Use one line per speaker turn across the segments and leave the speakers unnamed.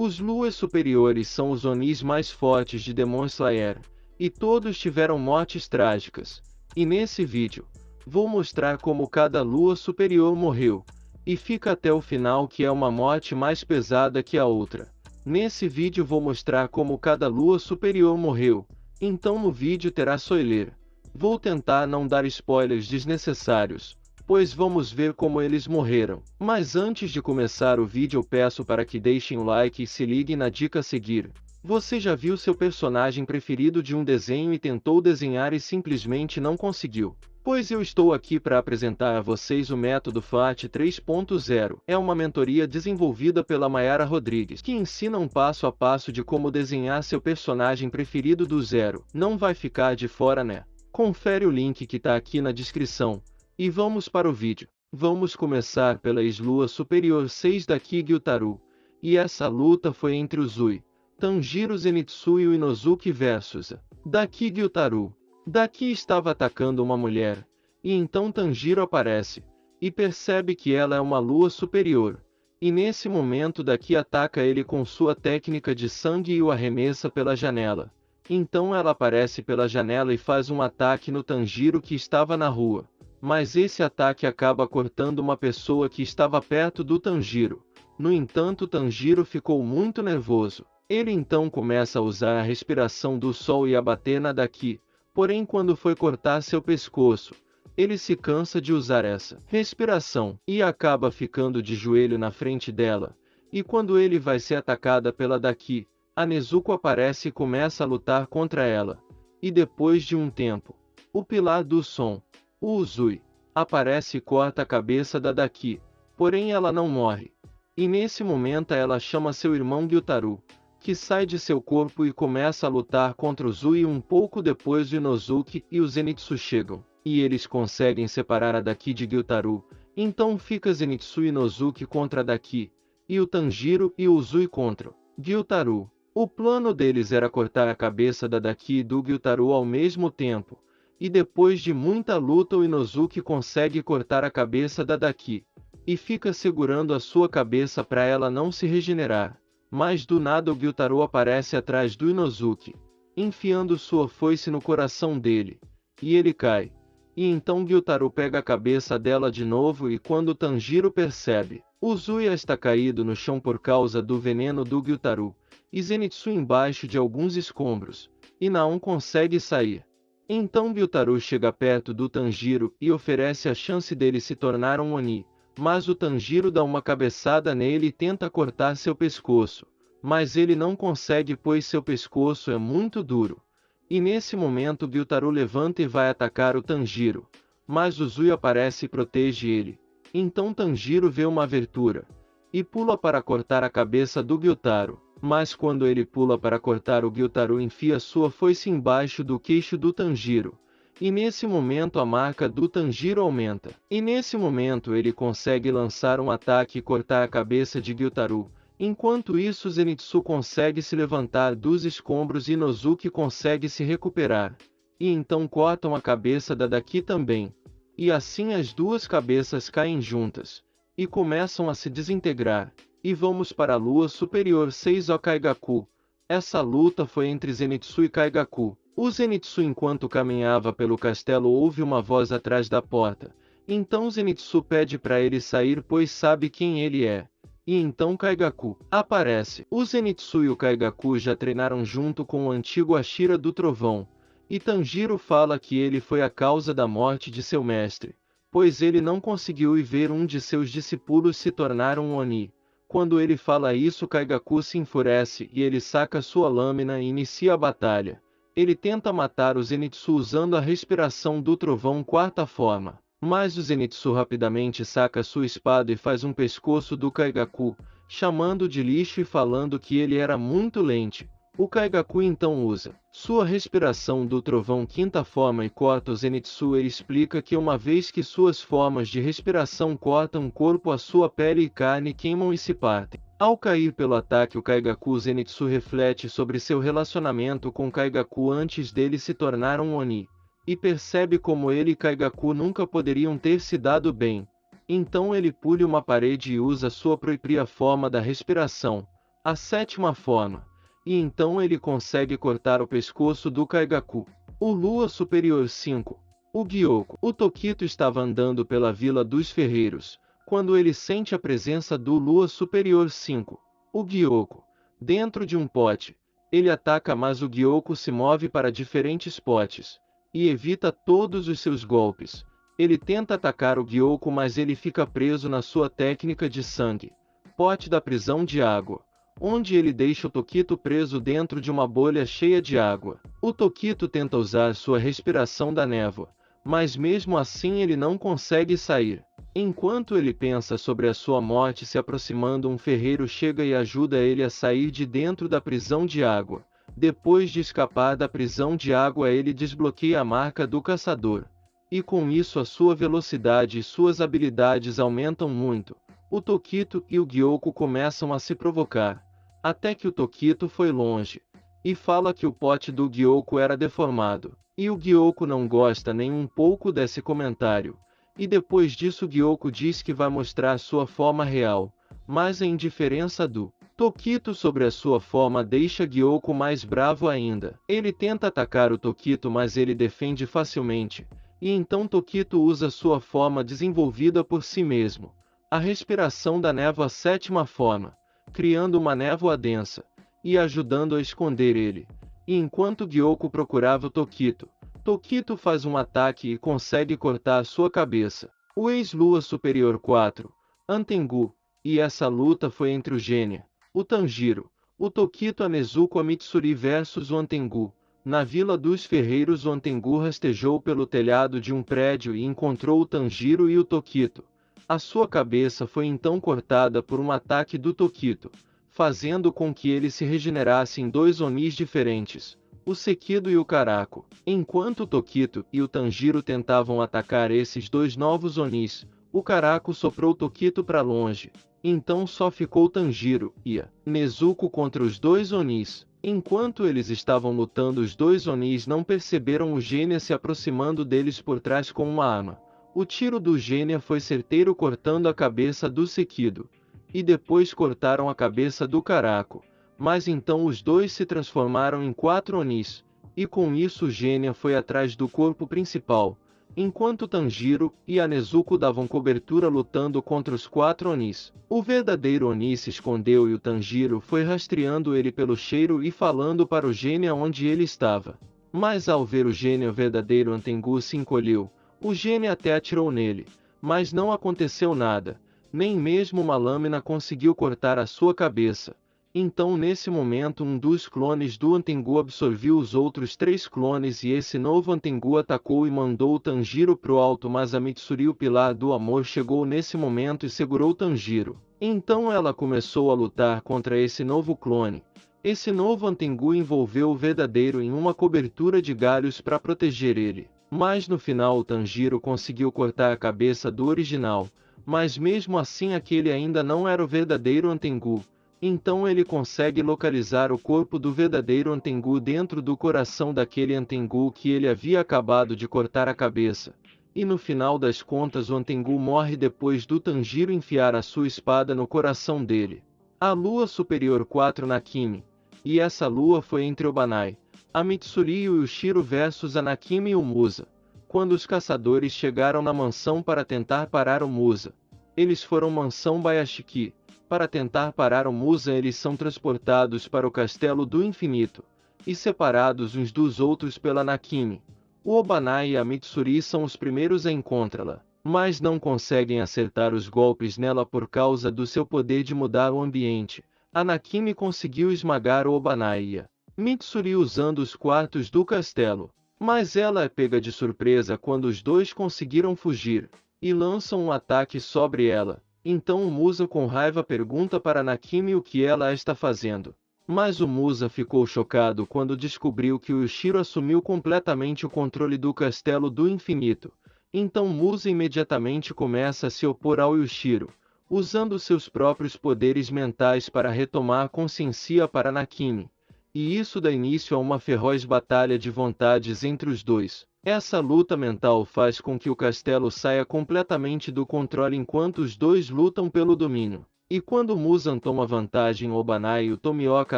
Os luas superiores são os Onis mais fortes de Demon Slayer, e todos tiveram mortes trágicas. E nesse vídeo, vou mostrar como cada lua superior morreu, e fica até o final que é uma morte mais pesada que a outra. Nesse vídeo vou mostrar como cada lua superior morreu, então no vídeo terá spoiler. Vou tentar não dar spoilers desnecessários, pois vamos ver como eles morreram. Mas antes de começar o vídeo eu peço para que deixem o like e se liguem na dica a seguir. Você já viu seu personagem preferido de um desenho e tentou desenhar e simplesmente não conseguiu? Pois eu estou aqui para apresentar a vocês o método FAT 3.0. É uma mentoria desenvolvida pela Mayara Rodrigues, que ensina um passo a passo de como desenhar seu personagem preferido do zero. Não vai ficar de fora, né? Confere o link que tá aqui na descrição. E vamos para o vídeo. Vamos começar pela ex-lua superior 6 da Gyutaru. E essa luta foi entre Uzui, Tanjiro Zenitsu e o Inosuke versus Daki Gyutaru. Daki estava atacando uma mulher, e então Tanjiro aparece, e percebe que ela é uma lua superior. E nesse momento Daki ataca ele com sua técnica de sangue e o arremessa pela janela. Então ela aparece pela janela e faz um ataque no Tanjiro que estava na rua. Mas esse ataque acaba cortando uma pessoa que estava perto do Tanjiro. No entanto, Tanjiro ficou muito nervoso. Ele então começa a usar a respiração do sol e a bater na Daki. Porém, quando foi cortar seu pescoço, ele se cansa de usar essa respiração e acaba ficando de joelho na frente dela. E quando ele vai ser atacada pela Daki, a Nezuko aparece e começa a lutar contra ela. E depois de um tempo, o pilar do som, o Uzui, aparece e corta a cabeça da Daki. Porém ela não morre. E nesse momento ela chama seu irmão Gyutaru, que sai de seu corpo e começa a lutar contra o Uzui. Um pouco depois o Inosuke e o Zenitsu chegam, e eles conseguem separar a Daki de Gyutaru. Então fica Zenitsu e Inosuke contra a Daki, e o Tanjiro e o Uzui contra Gyutaru. O plano deles era cortar a cabeça da Daki e do Gyutaru ao mesmo tempo, e depois de muita luta o Inosuke consegue cortar a cabeça da Daki, e fica segurando a sua cabeça para ela não se regenerar. Mas do nada o Gyutaru aparece atrás do Inosuke, enfiando sua foice no coração dele, e ele cai. E então Gyutaru pega a cabeça dela de novo e quando Tanjiro percebe, Uzui está caído no chão por causa do veneno do Gyutaru, e Zenitsu embaixo de alguns escombros, e não consegue sair. Então Gyutaru chega perto do Tanjiro e oferece a chance dele se tornar um Oni. Mas o Tanjiro dá uma cabeçada nele e tenta cortar seu pescoço. Mas ele não consegue pois seu pescoço é muito duro. E nesse momento Gyutaru levanta e vai atacar o Tanjiro. Mas Uzui aparece e protege ele. Então Tanjiro vê uma abertura e pula para cortar a cabeça do Gyutaru. Mas quando ele pula para cortar o Gyutaru enfia sua foice embaixo do queixo do Tanjiro. E nesse momento a marca do Tanjiro aumenta. E nesse momento ele consegue lançar um ataque e cortar a cabeça de Gyutaru. Enquanto isso Zenitsu consegue se levantar dos escombros e Inosuke consegue se recuperar. E então cortam a cabeça da Daki também. E assim as duas cabeças caem juntas. E começam a se desintegrar. E vamos para a lua superior 6 Kaigaku. Essa luta foi entre Zenitsu e Kaigaku. O Zenitsu enquanto caminhava pelo castelo ouve uma voz atrás da porta. Então Zenitsu pede para ele sair pois sabe quem ele é. E então Kaigaku aparece. O Zenitsu e o Kaigaku já treinaram junto com o antigo Ashira do Trovão. E Tanjiro fala que ele foi a causa da morte de seu mestre, pois ele não conseguiu ver um de seus discípulos se tornar um Oni. Quando ele fala isso Kaigaku se enfurece e ele saca sua lâmina e inicia a batalha. Ele tenta matar o Zenitsu usando a respiração do trovão quarta forma. Mas o Zenitsu rapidamente saca sua espada e faz um pescoço do Kaigaku, chamando de lixo e falando que ele era muito lento. O Kaigaku então usa sua respiração do trovão quinta forma e corta o Zenitsu. Ele explica que uma vez que suas formas de respiração cortam o corpo, a sua pele e carne queimam e se partem. Ao cair pelo ataque o Kaigaku, Zenitsu reflete sobre seu relacionamento com Kaigaku antes dele se tornar um Oni, e percebe como ele e Kaigaku nunca poderiam ter se dado bem. Então ele pule uma parede e usa sua própria forma da respiração, a sétima forma, e então ele consegue cortar o pescoço do Kaigaku. O Lua Superior 5. O Gyoko. O Tokito estava andando pela Vila dos Ferreiros, quando ele sente a presença do Lua Superior 5. O Gyoko. Dentro de um pote. Ele ataca, mas o Gyoko se move para diferentes potes e evita todos os seus golpes. Ele tenta atacar o Gyoko, mas ele fica preso na sua técnica de sangue. Pote da prisão de água, onde ele deixa o Tokito preso dentro de uma bolha cheia de água. O Tokito tenta usar sua respiração da névoa, mas mesmo assim ele não consegue sair. Enquanto ele pensa sobre a sua morte se aproximando, um ferreiro chega e ajuda ele a sair de dentro da prisão de água. Depois de escapar da prisão de água, ele desbloqueia a marca do caçador. E com isso a sua velocidade e suas habilidades aumentam muito. O Tokito e o Gyoko começam a se provocar, até que o Tokito foi longe e fala que o pote do Gyoko era deformado. E o Gyoko não gosta nem um pouco desse comentário. E depois disso Gyoko diz que vai mostrar sua forma real, mas a indiferença do Tokito sobre a sua forma deixa Gyoko mais bravo ainda. Ele tenta atacar o Tokito, mas ele defende facilmente, e então Tokito usa sua forma desenvolvida por si mesmo, a respiração da névoa sétima forma, criando uma névoa densa, e ajudando a esconder ele. E enquanto Gyoko procurava o Tokito, Tokito faz um ataque e consegue cortar sua cabeça. O ex-Lua Superior 4, Antengu, e essa luta foi entre o Genya, o Tanjiro, o Tokito, a Nezuko, a Mitsuri versus o Antengu. Na Vila dos Ferreiros, o Antengu rastejou pelo telhado de um prédio e encontrou o Tanjiro e o Tokito. A sua cabeça foi então cortada por um ataque do Tokito, fazendo com que ele se regenerasse em dois Onis diferentes, o Sekido e o Karako. Enquanto o Tokito e o Tanjiro tentavam atacar esses dois novos Onis, o Karako soprou o Tokito para longe. Então só ficou o Tanjiro e a Nezuko contra os dois Onis. Enquanto eles estavam lutando, os dois Onis não perceberam o Genya se aproximando deles por trás com uma arma. O tiro do Genya foi certeiro, cortando a cabeça do Sekido, e depois cortaram a cabeça do Karako. Mas então os dois se transformaram em 4 Onis, e com isso o Genya foi atrás do corpo principal, enquanto Tanjiro e a Nezuko davam cobertura lutando contra os 4 Onis. O verdadeiro Oni se escondeu e o Tanjiro foi rastreando ele pelo cheiro e falando para o Genya onde ele estava. Mas ao ver o Genya, o verdadeiro Antengu se encolheu. O Genya até atirou nele, mas não aconteceu nada, nem mesmo uma lâmina conseguiu cortar a sua cabeça. Então nesse momento um dos clones do Antengu absorveu os outros 3 clones e esse novo Antengu atacou e mandou o Tanjiro pro alto, mas a Mitsuri, o pilar do amor, chegou nesse momento e segurou o Tanjiro. Então ela começou a lutar contra esse novo clone. Esse novo Antengu envolveu o verdadeiro em uma cobertura de galhos para proteger ele. Mas no final o Tanjiro conseguiu cortar a cabeça do original, mas mesmo assim aquele ainda não era o verdadeiro Antengu. Então ele consegue localizar o corpo do verdadeiro Antengu dentro do coração daquele Antengu que ele havia acabado de cortar a cabeça. E no final das contas o Antengu morre depois do Tanjiro enfiar a sua espada no coração dele. A Lua Superior 4, Nakimi. E essa lua foi entre o Banai, a Mitsuri e o Shiro versus a Nakimi e o Musa. Quando os caçadores chegaram na mansão para tentar parar o Musa, eles foram mansão Bayashiki. Para tentar parar o Musa, eles são transportados para o Castelo do Infinito, e separados uns dos outros pela Nakimi. O Obanai e a Mitsuri são os primeiros a encontrá-la, mas não conseguem acertar os golpes nela por causa do seu poder de mudar o ambiente. A Nakimi conseguiu esmagar o Obanai e a Mitsuri usando os quartos do castelo, mas ela é pega de surpresa quando os dois conseguiram fugir, e lançam um ataque sobre ela. Então o Musa, com raiva, pergunta para Nakimi o que ela está fazendo. Mas o Musa ficou chocado quando descobriu que o Yushiro assumiu completamente o controle do Castelo do Infinito. Então Musa imediatamente começa a se opor ao Yushiro, usando seus próprios poderes mentais para retomar a consciência para Nakimi. E isso dá início a uma feroz batalha de vontades entre os dois. Essa luta mental faz com que o castelo saia completamente do controle enquanto os dois lutam pelo domínio. E quando Muzan toma vantagem, Obanai e o Tomioka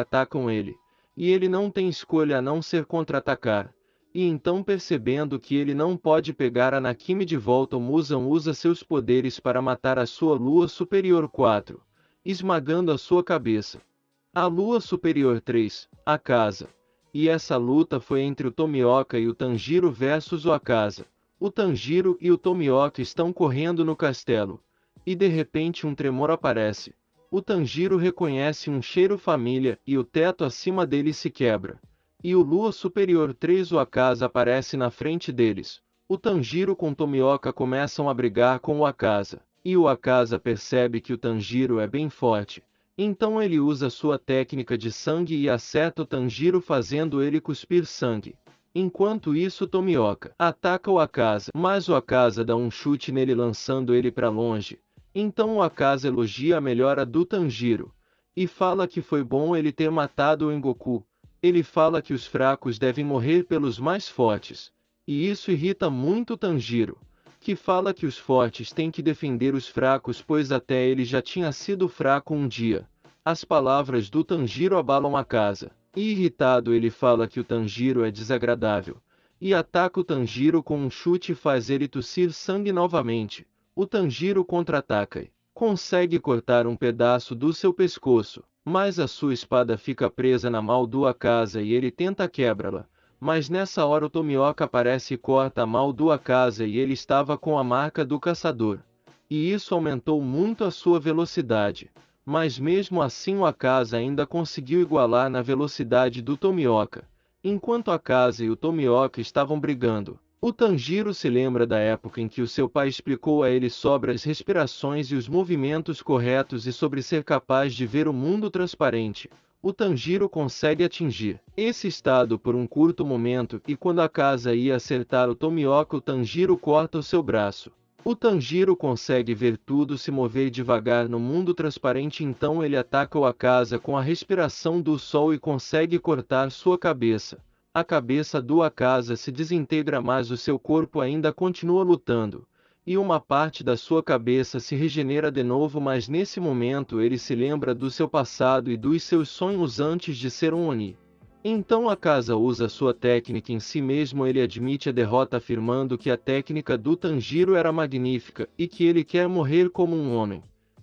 atacam ele, e ele não tem escolha a não ser contra-atacar. E então, percebendo que ele não pode pegar a Nakimi de volta, o Muzan usa seus poderes para matar a sua Lua Superior 4, esmagando a sua cabeça. A Lua Superior 3, Akaza. E essa luta foi entre o Tomioka e o Tanjiro versus o Akaza. O Tanjiro e o Tomioka estão correndo no castelo, e de repente um tremor aparece. O Tanjiro reconhece um cheiro família e o teto acima dele se quebra. E o Lua Superior 3, o Akaza, aparece na frente deles. O Tanjiro com Tomioka começam a brigar com o Akaza, e o Akaza percebe que o Tanjiro é bem forte. Então ele usa sua técnica de sangue e acerta o Tanjiro, fazendo ele cuspir sangue. Enquanto isso, Tomioka ataca o Akaza, mas o Akaza dá um chute nele, lançando ele para longe. Então o Akaza elogia a melhora do Tanjiro, e fala que foi bom ele ter matado o Engoku. Ele fala que os fracos devem morrer pelos mais fortes, e isso irrita muito o Tanjiro, que fala que os fortes têm que defender os fracos, pois até ele já tinha sido fraco um dia. As palavras do Tanjiro abalam Akaza, e irritado ele fala que o Tanjiro é desagradável, e ataca o Tanjiro com um chute e faz ele tossir sangue novamente. O Tanjiro contra-ataca e consegue cortar um pedaço do seu pescoço, mas a sua espada fica presa na mão do Akaza e ele tenta quebrá-la. Mas nessa hora o Tomioka aparece e corta a mão do Akaza, e ele estava com a marca do caçador. E isso aumentou muito a sua velocidade. Mas mesmo assim o Akaza ainda conseguiu igualar na velocidade do Tomioka. Enquanto Akaza e o Tomioka estavam brigando, o Tanjiro se lembra da época em que o seu pai explicou a ele sobre as respirações e os movimentos corretos e sobre ser capaz de ver o mundo transparente. O Tanjiro consegue atingir esse estado por um curto momento, e quando Akaza ia acertar o Tomioka, o Tanjiro corta o seu braço. O Tanjiro consegue ver tudo se mover devagar no mundo transparente, então ele ataca o Akaza com a respiração do sol e consegue cortar sua cabeça. A cabeça do Akaza se desintegra, mas o seu corpo ainda continua lutando, e uma parte da sua cabeça se regenera de novo, mas nesse momento ele se lembra do seu passado e dos seus sonhos antes de ser um Oni. Então Akaza usa sua técnica em si mesmo. Ele admite a derrota, afirmando que a técnica do Tanjiro era magnífica e que ele quer morrer como um homem.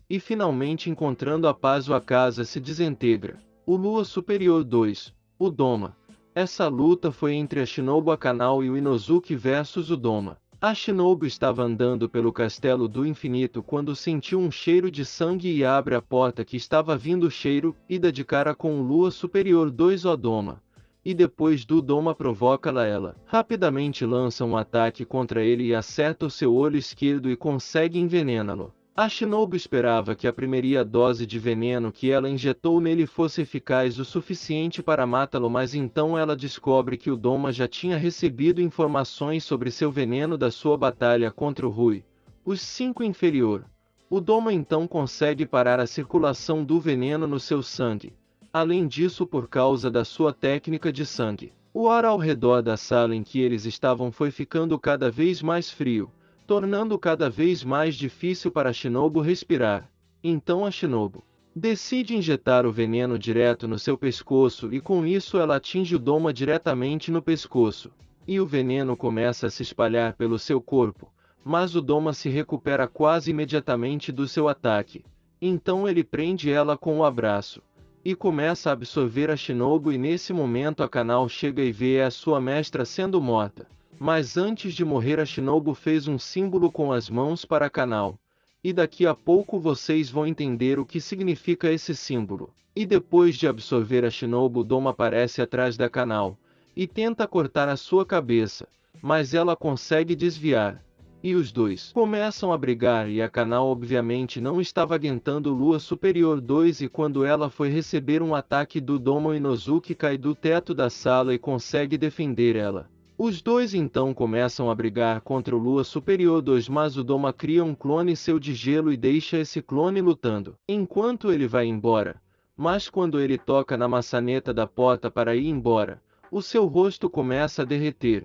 E finalmente, encontrando a paz, o Akaza se desintegra. O Lua Superior 2, o Doma. Essa luta foi entre a Shinobu Akanao e o Inozuki versus o Doma. A Shinobu estava andando pelo Castelo do Infinito quando sentiu um cheiro de sangue e abre a porta que estava vindo o cheiro, e dá de cara com o Lua Superior 2, o Doma. E depois do Doma provoca-la, ela rapidamente lança um ataque contra ele e acerta o seu olho esquerdo e consegue envenená-lo. A Shinobu esperava que a primeira dose de veneno que ela injetou nele fosse eficaz o suficiente para matá-lo, mas então ela descobre que o Doma já tinha recebido informações sobre seu veneno da sua batalha contra o Rui, os 5 inferior. O Doma então consegue parar a circulação do veneno no seu sangue. Além disso, por causa da sua técnica de sangue, o ar ao redor da sala em que eles estavam foi ficando cada vez mais frio, tornando cada vez mais difícil para a Shinobu respirar. Então a Shinobu decide injetar o veneno direto no seu pescoço, e com isso ela atinge o Doma diretamente no pescoço. E o veneno começa a se espalhar pelo seu corpo, mas o Doma se recupera quase imediatamente do seu ataque. Então ele prende ela com o abraço e começa a absorver a Shinobu, e nesse momento a Kanao chega e vê a sua mestra sendo morta. Mas antes de morrer, a Shinobu fez um símbolo com as mãos para a Kanao. E daqui a pouco vocês vão entender o que significa esse símbolo. E depois de absorver a Shinobu, o Doma aparece atrás da Kanao e tenta cortar a sua cabeça, mas ela consegue desviar. E os dois começam a brigar, e a Kanao obviamente não estava aguentando o Lua Superior 2, e quando ela foi receber um ataque do Doma, o Inozuki cai do teto da sala e consegue defender ela. Os dois então começam a brigar contra o Lua Superior 2, mas o Doma cria um clone seu de gelo e deixa esse clone lutando enquanto ele vai embora. Mas quando ele toca na maçaneta da porta para ir embora, o seu rosto começa a derreter,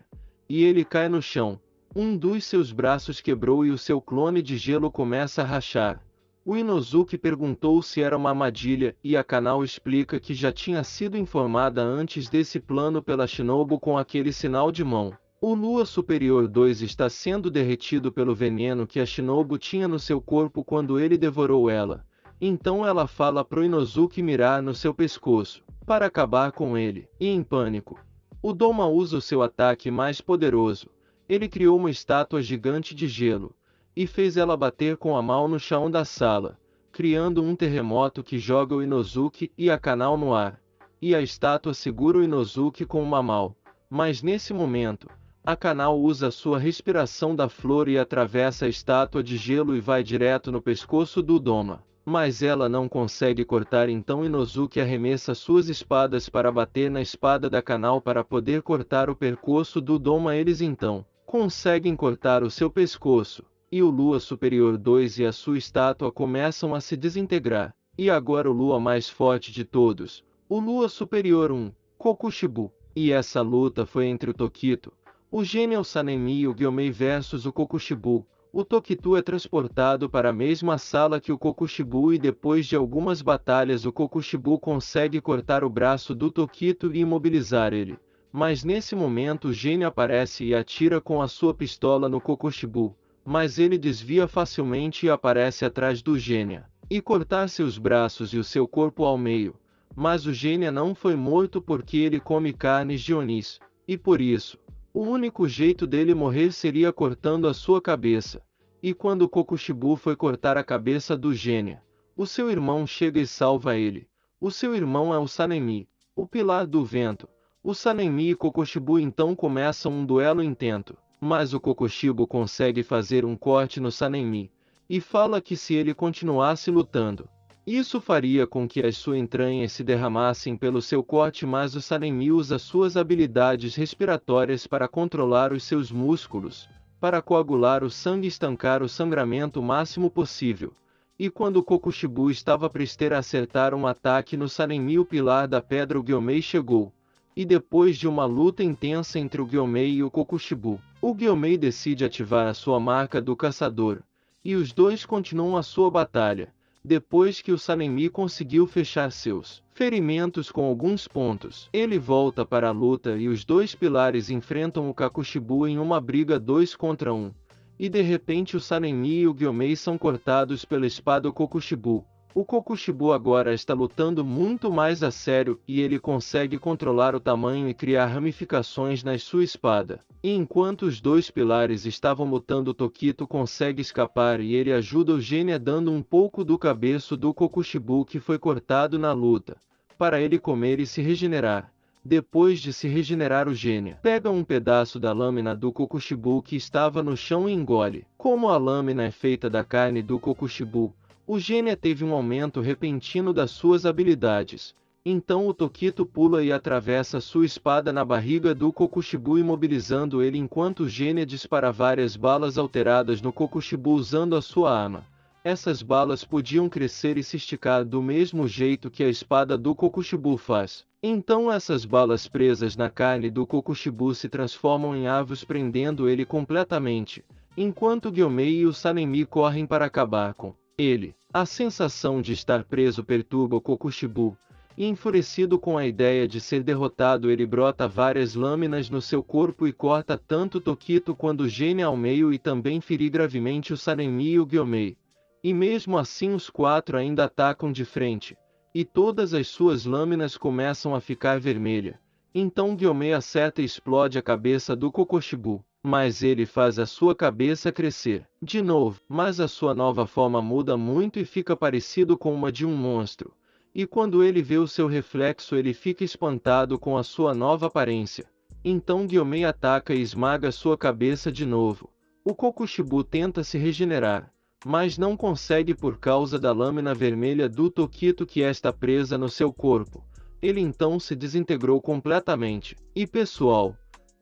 e ele cai no chão. Um dos seus braços quebrou e o seu clone de gelo começa a rachar. O Inosuke perguntou se era uma armadilha e a Kanao explica que já tinha sido informada antes desse plano pela Shinobu com aquele sinal de mão. O Lua Superior 2 está sendo derretido pelo veneno que a Shinobu tinha no seu corpo quando ele devorou ela. Então ela fala pro Inosuke mirar no seu pescoço, para acabar com ele. E em pânico, o Doma usa o seu ataque mais poderoso. Ele criou uma estátua gigante de gelo e fez ela bater com a mão no chão da sala, criando um terremoto que joga o Inosuke e a Kanao no ar. E a estátua segura o Inosuke com uma mão. Mas nesse momento, a Kanao usa sua respiração da flor e atravessa a estátua de gelo e vai direto no pescoço do Doma. Mas ela não consegue cortar, então Inosuke arremessa suas espadas para bater na espada da Kanao para poder cortar o pescoço do Doma. Eles então conseguem cortar o seu pescoço. E o Lua Superior 2 e a sua estátua começam a se desintegrar. E agora o Lua mais forte de todos, o Lua Superior 1, Kokushibu. E essa luta foi entre o Tokito, o Genial Sanemi e o Gyomei versus o Kokushibu. O Tokito é transportado para a mesma sala que o Kokushibu e depois de algumas batalhas o Kokushibu consegue cortar o braço do Tokito e imobilizar ele. Mas nesse momento o gênio aparece e atira com a sua pistola no Kokushibu. Mas ele desvia facilmente e aparece atrás do Gênia, e cortar seus braços e o seu corpo ao meio. Mas o Gênia não foi morto porque ele come carnes de Onis, e por isso, o único jeito dele morrer seria cortando a sua cabeça. E quando o Kokushibu foi cortar a cabeça do Gênia, o seu irmão chega e salva ele. O seu irmão é o Sanemi, o Pilar do Vento. O Sanemi e Kokushibu então começam um duelo intenso. Mas o Kokushibu consegue fazer um corte no Sanemi, e fala que se ele continuasse lutando, isso faria com que as suas entranhas se derramassem pelo seu corte, mas o Sanemi usa suas habilidades respiratórias para controlar os seus músculos, para coagular o sangue e estancar o sangramento o máximo possível. E quando o Kokushibu estava prestes a acertar um ataque no Sanemi, o Pilar da Pedra, o Gyomei, chegou. E depois de uma luta intensa entre o Gyomei e o Kokushibu, o Gyomei decide ativar a sua marca do caçador, e os dois continuam a sua batalha, depois que o Sanemi conseguiu fechar seus ferimentos com alguns pontos. Ele volta para a luta e os dois pilares enfrentam o Kokushibu em uma briga 2 contra 1, e de repente o Sanemi e o Gyomei são cortados pela espada do Kokushibu. O Kokushibu agora está lutando muito mais a sério e ele consegue controlar o tamanho e criar ramificações na sua espada. E enquanto os dois pilares estavam lutando, o Tokito consegue escapar e ele ajuda o Gênia dando um pouco do cabeço do Kokushibu que foi cortado na luta, para ele comer e se regenerar. Depois de se regenerar, o Gênia pega um pedaço da lâmina do Kokushibu que estava no chão e engole. Como a lâmina é feita da carne do Kokushibu, o Gênia teve um aumento repentino das suas habilidades. Então o Tokito pula e atravessa sua espada na barriga do Kokushibu, imobilizando ele enquanto o Gênia dispara várias balas alteradas no Kokushibu usando a sua arma. Essas balas podiam crescer e se esticar do mesmo jeito que a espada do Kokushibu faz. Então essas balas presas na carne do Kokushibu se transformam em avos, prendendo ele completamente, enquanto Gyomei e o Sanemi correm para acabar com ele. A sensação de estar preso perturba o Kokushibu, e enfurecido com a ideia de ser derrotado, ele brota várias lâminas no seu corpo e corta tanto Tokito quanto o Gênia ao meio e também fere gravemente o Sanemi e o Gyomei. E mesmo assim os quatro ainda atacam de frente, e todas as suas lâminas começam a ficar vermelhas. Então Gyomei acerta e explode a cabeça do Kokushibu. Mas ele faz a sua cabeça crescer de novo, mas a sua nova forma muda muito e fica parecido com uma de um monstro. E quando ele vê o seu reflexo, ele fica espantado com a sua nova aparência. Então Gyomei ataca e esmaga sua cabeça de novo. O Kokushibu tenta se regenerar, mas não consegue por causa da lâmina vermelha do Tokito que está presa no seu corpo. Ele então se desintegrou completamente. E pessoal,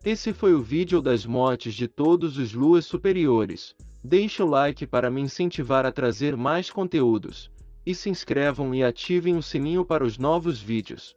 esse foi o vídeo das mortes de todos os Luas superiores. Deixe o like para me incentivar a trazer mais conteúdos. E se inscrevam e ativem o sininho para os novos vídeos.